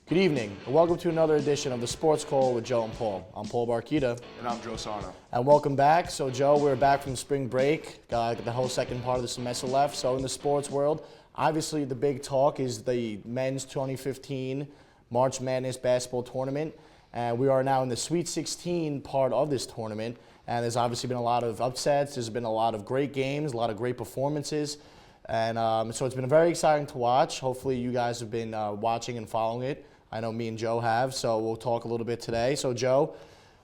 Good evening, and welcome to another edition of the Sports Call with Joe and Paul. I'm Paul Barquita. And I'm Joe Sarno. And welcome back. So, Joe, we're back from spring break. Got the whole second part of the semester left. So, in the sports world, obviously the big talk is the men's 2015 March Madness basketball tournament. And we are now in the Sweet 16 part of this tournament. And there's obviously been a lot of upsets. There's been a lot of great games, a lot of great performances. And so it's been very exciting to watch. Hopefully you guys have been watching and following it. I know me and Joe have, so we'll talk a little bit today. So Joe,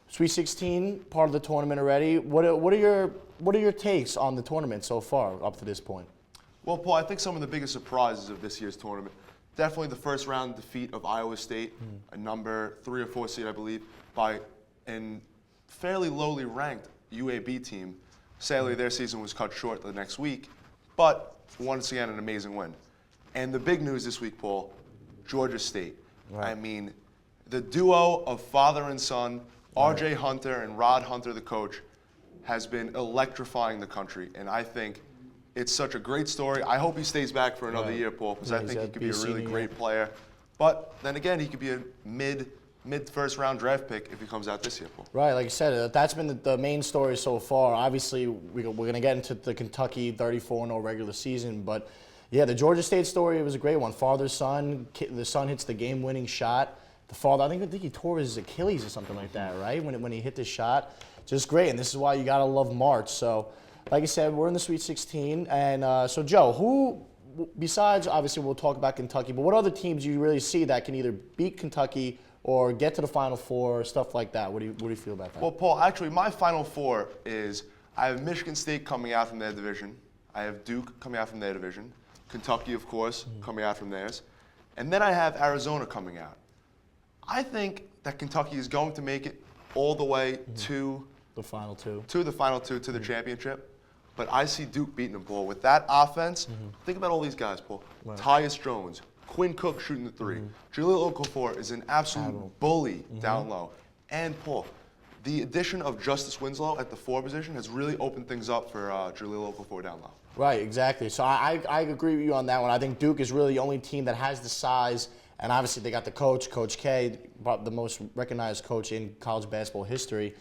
Sweet 16, part of the tournament already. What are your takes on the tournament so far up to this point? Well, Paul, I think some of the biggest surprises of this year's tournament, definitely the first round defeat of Iowa State, a number 3 or 4 seed, I believe, by a fairly lowly ranked UAB team. Sadly, their season was cut short the next week, but once again, an amazing win. And the big news this week, Paul, Georgia State. Right. I mean, the duo of father and son, R.J. Hunter and Rod Hunter, the coach, has been electrifying the country. And I think it's such a great story. I hope he stays back for another year, Paul, because I think he could be a really great player. But then again, he could be a mid first round draft pick if he comes out this year, Paul. Right, like you said, that's been the main story so far. Obviously, we're going to get into the Kentucky 34-0 regular season, but yeah, the Georgia State story was a great one. Father-son, the son hits the game-winning shot. The father, I think he tore his Achilles or something like that, right? When he hit the shot, just great. And this is why you gotta love March. So, like I said, we're in the Sweet 16, and so Joe, who besides obviously we'll talk about Kentucky, but what other teams do you really see that can either beat Kentucky or get to the Final Four, stuff like that? What do you feel about that? Well, Paul, actually, my Final Four is I have Michigan State coming out from their division. I have Duke coming out from their division. Kentucky, of course, coming out from theirs. And then I have Arizona coming out. I think that Kentucky is going to make it all the way to the Final Two. To the Final Two, to the championship. But I see Duke beating them, Paul. With that offense, think about all these guys, Paul. Right. Tyus Jones, Quinn Cook shooting the three. Jaleel Okafor is an absolute bully down low. And, Paul, the addition of Justice Winslow at the 4 position has really opened things up for Jaleel Okafor down low. Right, exactly. So I agree with you on that one. I think Duke is really the only team that has the size, and obviously they got the coach, Coach K, the most recognized coach in college basketball history.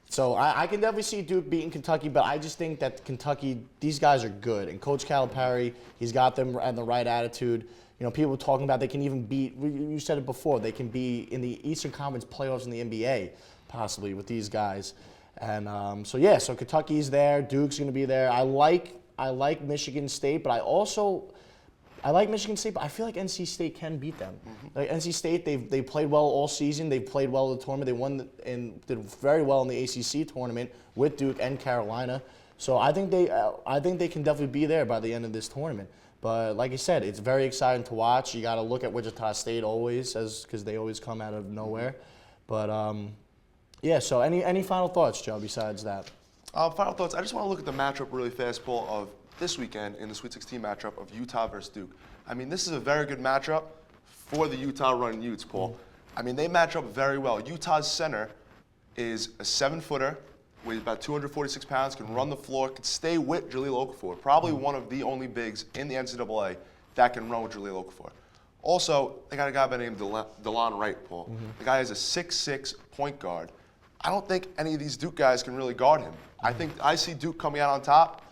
So I can definitely see Duke beating Kentucky, but I just think that Kentucky, these guys are good. And Coach Calipari, he's got them and the right attitude. You know, people talking about they can even beat, you said it before, they can be in the Eastern Conference playoffs in the NBA, possibly, with these guys. And so Kentucky's there, Duke's going to be there. I like Michigan State, but I like Michigan State, but I feel like NC State can beat them. Like NC State, they played well all season. They've played well in the tournament. They won and did very well in the ACC tournament with Duke and Carolina. So I think they can definitely be there by the end of this tournament. But like I said, it's very exciting to watch. You got to look at Wichita State always, because they always come out of nowhere. But yeah. So any final thoughts, Joe? Besides that. Final thoughts. I just want to look at the matchup really fast, Paul, of this weekend in the Sweet 16 matchup of Utah versus Duke. I mean, this is a very good matchup for the Utah Run Utes, Paul. I mean, they match up very well. Utah's center is a 7-footer, weighs about 246 pounds, can run the floor, can stay with Jaleel Okafor. Probably one of the only bigs in the NCAA that can run with Jaleel Okafor. Also, they got a guy by the name of DeLon Wright, Paul. The guy is a 6'6" point guard. I don't think any of these Duke guys can really guard him. I see Duke coming out on top,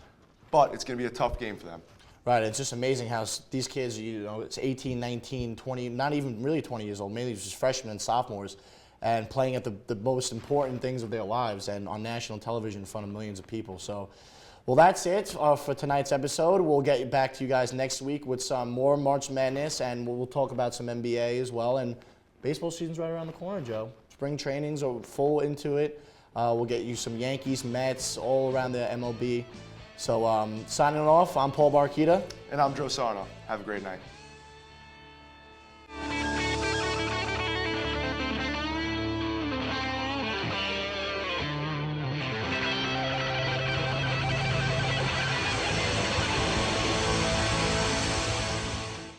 but it's going to be a tough game for them. Right, it's just amazing how these kids, it's 18, 19, 20, not even really 20 years old, mainly just freshmen and sophomores, and playing at the most important things of their lives and on national television in front of millions of people. So, well, that's it for tonight's episode. We'll get back to you guys next week with some more March Madness, and we'll talk about some NBA as well. And baseball season's right around the corner, Joe. Spring trainings are full into it. We'll get you some Yankees, Mets, all around the MLB. So signing off, I'm Paul Barquita. And I'm Joe Sarno. Have a great night.